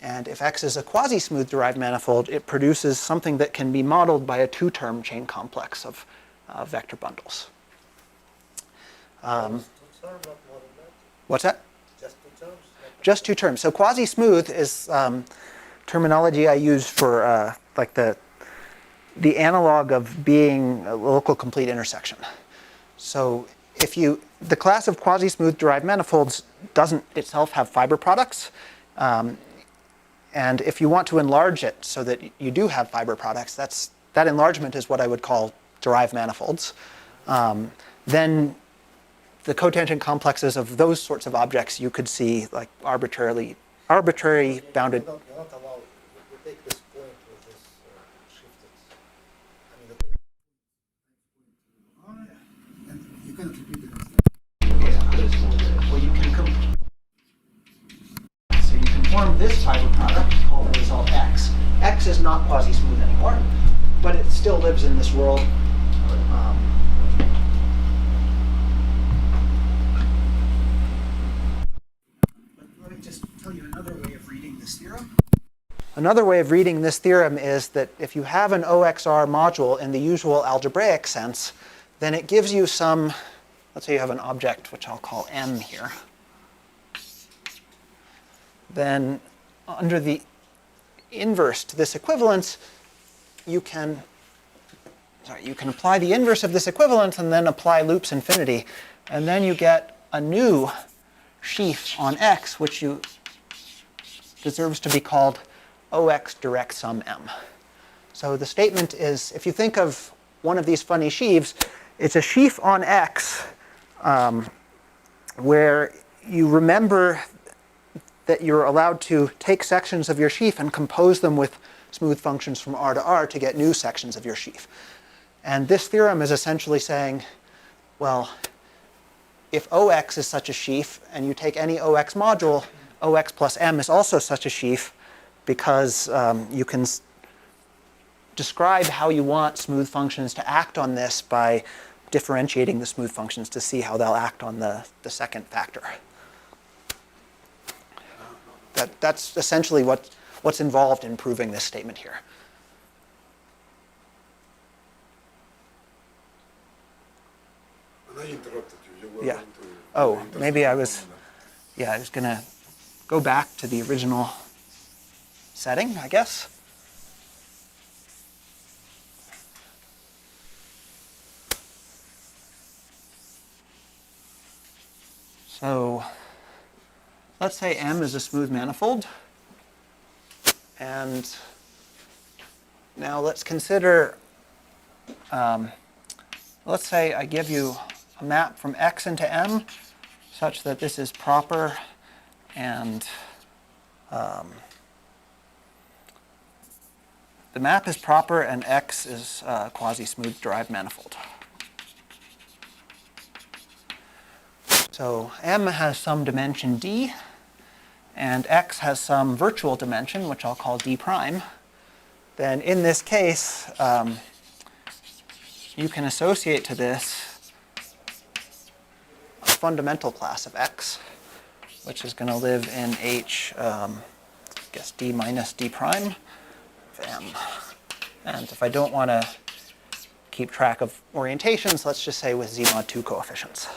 And if X is a quasi-smooth derived manifold, it produces something that can be modeled by a two-term chain complex of vector bundles. What's that? Just two terms? Just two terms. So quasi-smooth is terminology I use for like the analog of being a local complete intersection. So the class of quasi-smooth derived manifolds doesn't itself have fiber products. And if you want to enlarge it so that you do have fiber products, that enlargement is what I would call derived manifolds. Then the cotangent complexes of those sorts of objects you could see like arbitrary bounded. You're not allowed, you take this point with this shifted. I mean, And you can repeat it. Well, so you can form this fiber product called the result X. X is not quasi-smooth anymore, but it still lives in this world. Let me just tell you another way of reading this theorem. Another way of reading this theorem is that if you have an OXR module in the usual algebraic sense, then it gives you some, let's say you have an object which I'll call M here. Then under the inverse to this equivalence, you can apply the inverse of this equivalence and then apply loops infinity. And then you get a new sheaf on X, which deserves to be called OX direct sum M. So the statement is, if you think of one of these funny sheaves, it's a sheaf on X where you remember that you're allowed to take sections of your sheaf and compose them with smooth functions from R to R to get new sections of your sheaf. And this theorem is essentially saying, well, if OX is such a sheaf and you take any OX module, OX plus M is also such a sheaf because you can describe how you want smooth functions to act on this by differentiating the smooth functions to see how they'll act on the second factor. That's essentially what's involved in proving this statement here. And I interrupted you. You were Yeah. going to Oh, maybe I was going to go back to the original setting, I guess. So let's say M is a smooth manifold. And now let's consider, let's say I give you a map from X into M such that this is proper and the map is proper and X is a quasi-smooth derived manifold. So M has some dimension D, and X has some virtual dimension, which I'll call D prime. Then in this case, you can associate to this a fundamental class of X, which is going to live in H, I guess D minus D prime of M. And if I don't want to keep track of orientations, let's just say with Z mod 2 coefficients.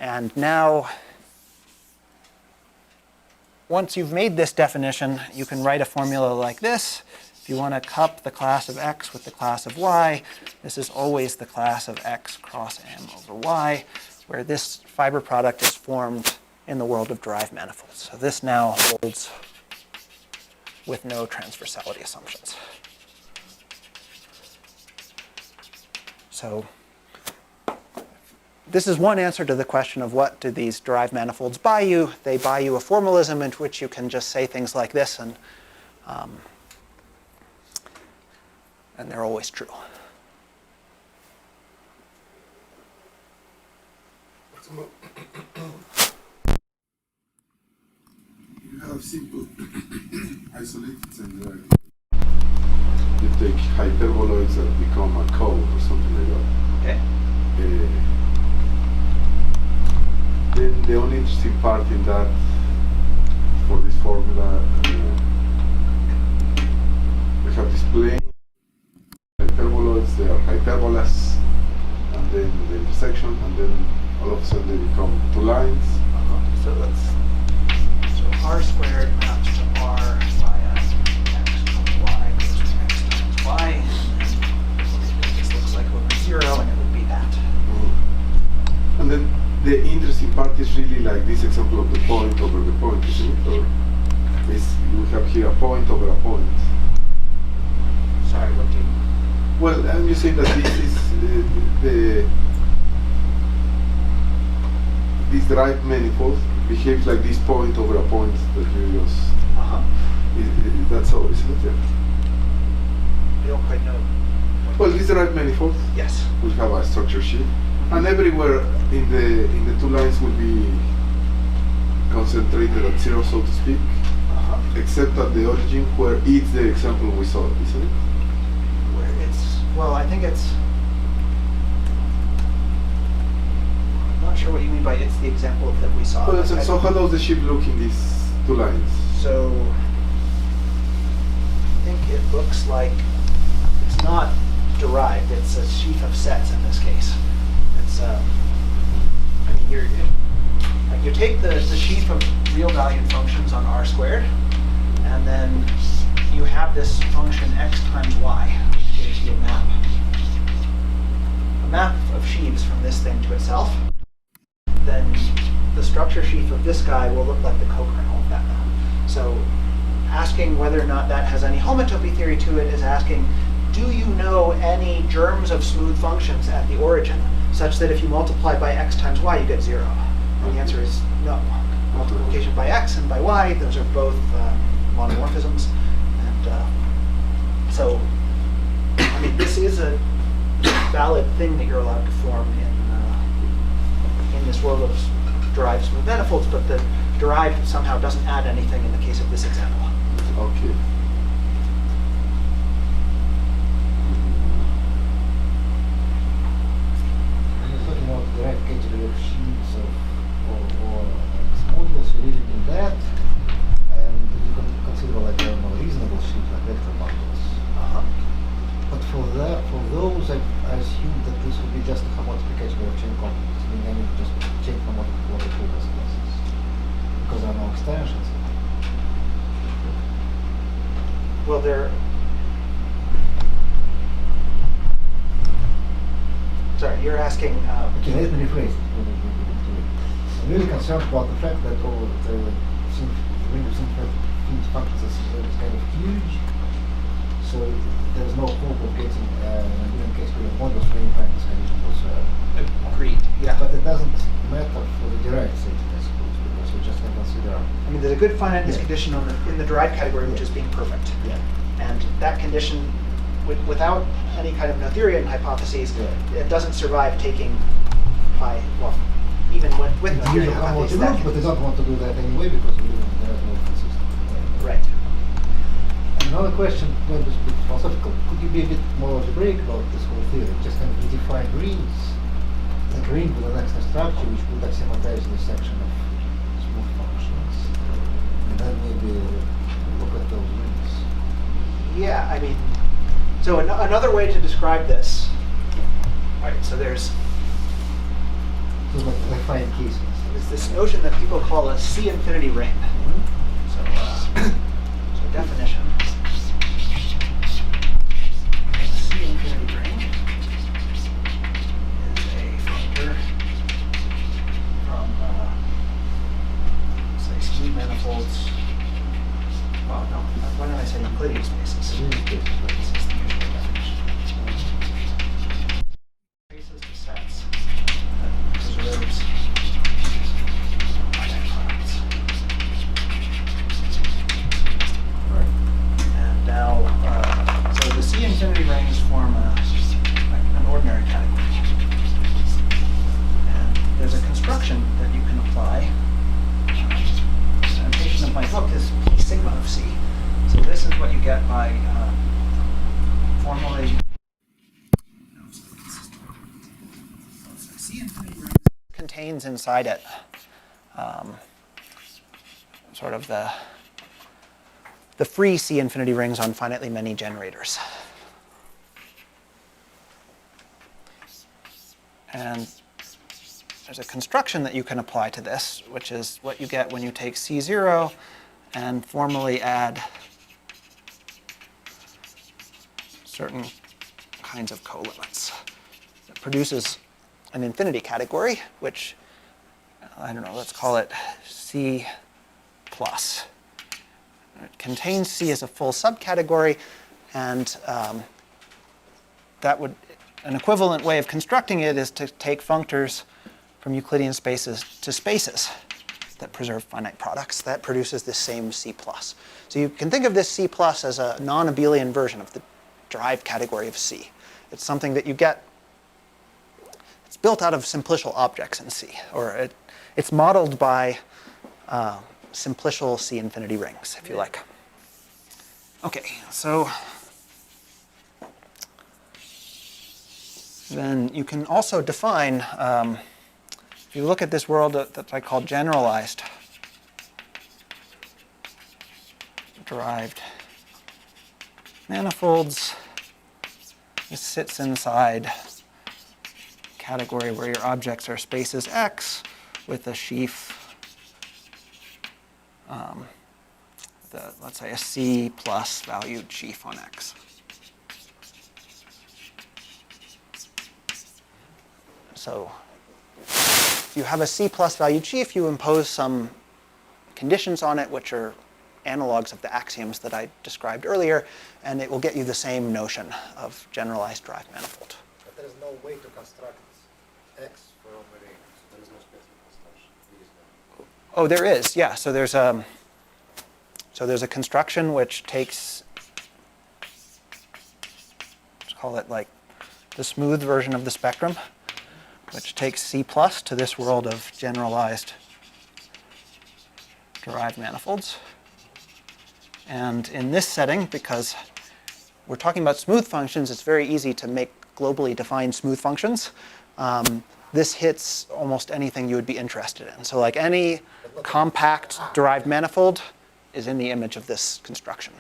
And now, once you've made this definition, you can write a formula like this. If you want to cup the class of X with the class of Y, this is always the class of X cross M over Y, where this fiber product is formed in the world of derived manifolds. So this now holds with no transversality assumptions. So this is one answer to the question of what do these derived manifolds buy you. They buy you a formalism in which you can just say things like this, and they're always true. You have simple isolated singularity. You take hyperboloids that become a code or something like that. Okay. Then the only interesting part in that, for this formula, we have this plane, hyperboloids, they are hyperbolas, and then the intersection, and then all of a sudden they become two lines. So R squared maps to R via X plus Y goes to X times Y. And this looks like it would be 0, and it would be that. And then the interesting part is really like this example of the point over the point, isn't it? Or we have here a point over a point. Sorry, what do you... Well, I'm just saying that this is this derived manifold behaves like this point over a point that you just. That's all, isn't it? Yeah. I don't quite know. Well, this derived manifold Yes. will have a structure sheet, and everywhere in the two lines will be concentrated at 0, so to speak, except at the origin where it's the example we saw, isn't it? Where it's, well, I think it's, I'm not sure what you mean by it's the example that we saw. Well, so how does the shape look in these two lines? So it looks like it's not derived. It's a sheaf of sets in this case. It's I mean, you take the sheaf of real valued functions on R squared, and then you have this function x times y, gives you a map of sheaves from this thing to itself. Then the structure sheaf of this guy will look like the co-kernel of that map. So asking whether or not that has any homotopy theory to it is asking, do you know any germs of smooth functions at the origin, such that if you multiply by x times y, you get 0? And the answer is no. Multiplication by x and by y, those are both monomorphisms. And so, I mean, this is a valid thing that you're allowed to form in this world of derived smooth manifolds, but the derived somehow doesn't add anything in the case of this example. Okay. When you're talking about the right category of sheets or modules, you're using that, and you can consider like a more reasonable sheet like vector bundles. But for those, I assume that this would be just a homotopy category of chain complex, meaning I need just chain homotopy for the full classes, because there are no extensions. Well, sorry, you're asking. Okay, let me rephrase it. I'm really concerned about the fact that all the ring of infinite functions is kind of huge, so there's no hope of getting a given category of models for any practice condition whatsoever. Agreed. Yeah. But it doesn't matter for the derived setting, I suppose, because we just can consider. I mean, there's a good finiteness condition in the derived category, which is being perfect. Yeah. And that condition, without any kind of Noetherian hypotheses, it doesn't survive taking pi. Well, even with Noetherian hypotheses, but they don't want to do that anyway because there is no consistent. Right. And another question, maybe a bit philosophical. Could you be a bit more algebraic about this whole theory? Just kind of define rings, like a ring with an extra structure which would axiomatize the section of smooth functions, and then maybe look at those rings. Yeah, I mean, so another way to describe this. All right, so there's like fine cases. this notion that people call a C infinity ring. So definition. A C infinity ring is a functor from, say, smooth manifolds. Well, no, why don't I say Euclidean spaces? This is the usual definition. Spaces to sets that preserves finite products. Right. And now, so the C infinity rings form an ordinary category. And there's a construction that you can apply. The notation of my book is P sigma of C. So this is what you get by formally contains inside it sort of the free C infinity rings on finitely many generators. And there's a construction that you can apply to this, which is what you get when you take C0 and formally add certain kinds of colimits. It produces an infinity category, which, I don't know, let's call it C+. It contains C as a full subcategory, and that would, an equivalent way of constructing it is to take functors from Euclidean spaces to spaces that preserve finite products. That produces this same C+. So you can think of this C+ as a non-abelian version of the derived category of C. It's something that you get, it's built out of simplicial objects in C, or it's modeled by simplicial C infinity rings, if you like. Okay, so then you can also define, if you look at this world that I call generalized derived manifolds. This sits inside category where your objects are spaces X with a sheaf, let's say a C plus valued sheaf on X. So if you have a C plus valued sheaf, you impose some conditions on it, which are analogs of the axioms that I described earlier, and it will get you the same notion of generalized derived manifold. But there is no way to construct X from a ring. So there is no special construction. Oh, there is, yeah. So there's a construction which takes, let's call it like the smooth version of the spectrum, which takes C plus to this world of generalized derived manifolds. And in this setting, because we're talking about smooth functions, it's very easy to make globally defined smooth functions. This hits almost anything you would be interested in. So like any compact derived manifold is in the image of this construction.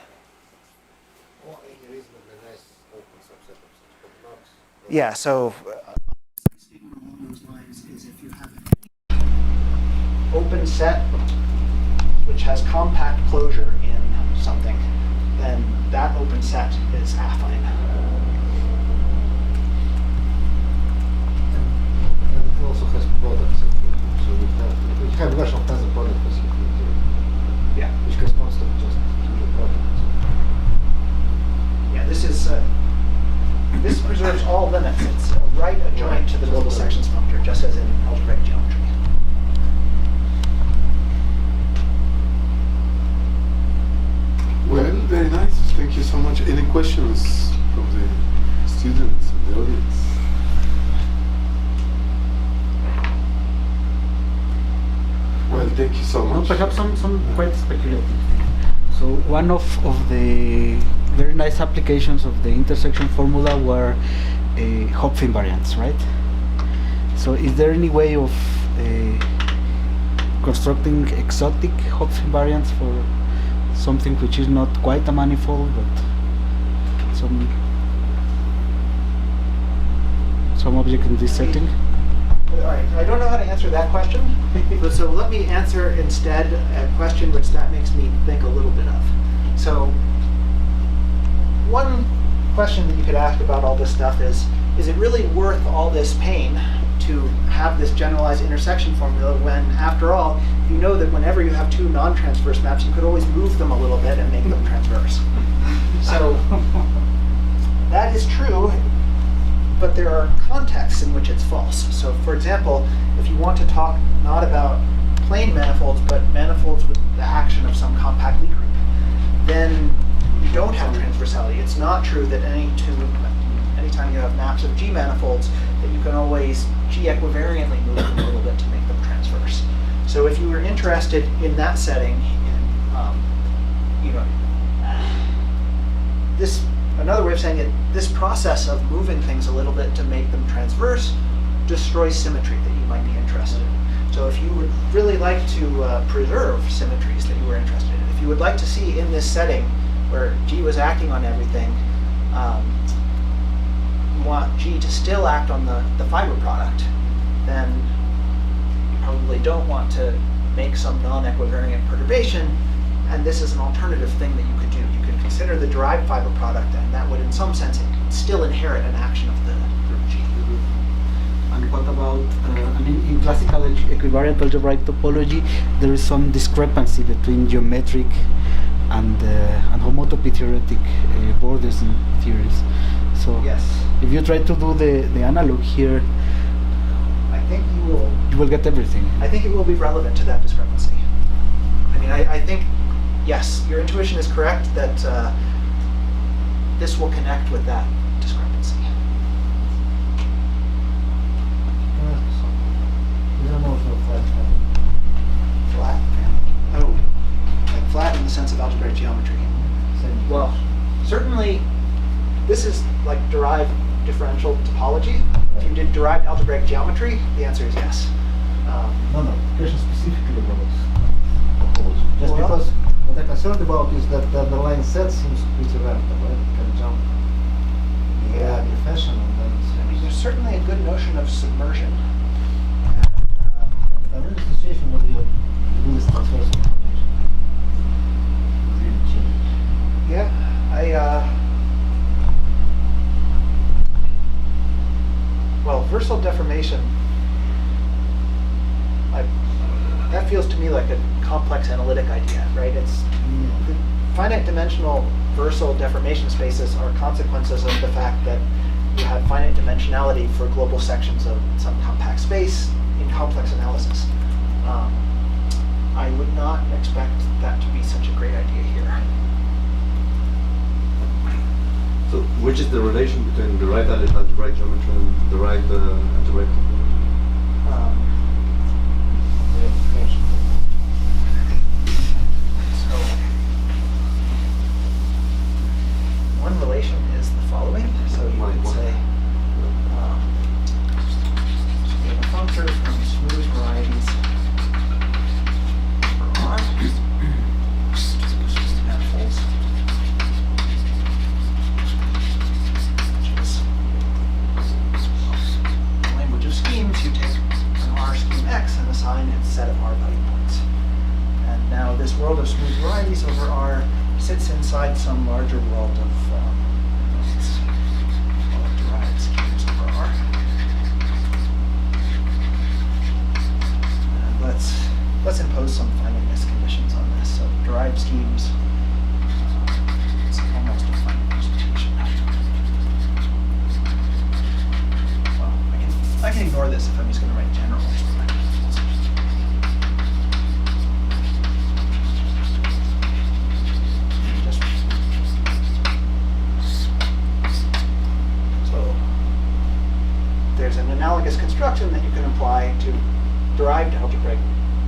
Or any reasonably nice open subset of such blocks. Yeah, so Statement along those lines is if you have open set which has compact closure in something, then that open set is affine. And it also has products. So we have version has a product basically, Yeah. which corresponds to just the product. Yeah, this preserves all limits. It's right adjoint to the global sections functor, just as in algebraic geometry. Well, very nice. Thank you so much. Any questions from the students and the audience? Well, thank you so No, much. perhaps some quite speculative thing. So one of the very nice applications of the intersection formula were Hopf invariants, right? So is there any way of constructing exotic Hopf invariants for something which is not quite a manifold, but some object in this setting? All right, I don't know how to answer that question, but so let me answer instead a question which that makes me think a little bit of. So one question that you could ask about all this stuff is it really worth all this pain to have this generalized intersection formula when, after all, you know that whenever you have two non-transverse maps, you could always move them a little bit and make them transverse. So that is true, but there are contexts in which it's false. So for example, if you want to talk not about plane manifolds, but manifolds with the action of some compact Lie group, then you don't have transversality. It's not true that anytime you have maps of G manifolds, that you can always G equivariantly move them a little bit to make them transverse. So if you were interested in that setting, another way of saying it, this process of moving things a little bit to make them transverse destroys symmetry that you might be interested in. So if you would really like to preserve symmetries that you were interested in, if you would like to see in this setting where G was acting on everything, you want G to still act on the fiber product, then you probably don't want to make some non-equivariant perturbation, and this is an alternative thing that you could do. You could consider the derived fiber product, and that would in some sense still inherit an action of the group G. And what about, in classical equivariant algebraic topology, there is some discrepancy between geometric and homotopy theoretic borders in theories. So Yes. if you try to do the analog here, I think you will get everything. I think it will be relevant to that discrepancy. I mean, I think, yes, your intuition is correct that this will connect with that discrepancy. Flat family. Oh, like flat in the sense of algebraic geometry. Well, certainly, this is like derived differential topology. If you did derived algebraic geometry, the answer is yes. No, question specifically about topology. Just Well, because what I concerned about is that the underlying set seems pretty random, right? It can jump in a linear fashion and then I mean, there's certainly a good notion of submersion. I'm in a situation where you do this transversal information. It's really changed. Yeah, well, versal deformation, that feels to me like a complex analytic idea, right? It's the finite dimensional versal deformation spaces are consequences of the fact that you have finite dimensionality for global sections of some compact space in complex analysis. I would not expect that to be such a great idea here. So, which is the relation between derived algebraic geometry and derived algebraic topology? So, one relation is the following. So you Like could what? say, we have a functor from smooth varieties for R, just manifolds, which is the language of schemes. You take an R scheme X and assign its set of R value points. And now this world of smooth varieties over R sits inside some larger world of derived schemes over R. And let's impose some finiteness conditions on this. So derived schemes, it's almost a finite presentation. Well, I can ignore this if I'm just going to write general. So there's an analogous construction that you can apply to derived algebraic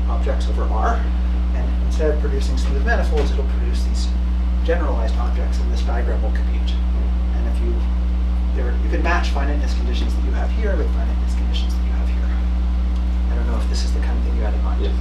objects over R, and instead of producing smooth manifolds, it'll produce these generalized objects, and this diagram will compute. And if you can match finiteness conditions that you have here with finiteness conditions that you have here. I don't know if this is the kind of thing you had in mind. Yes.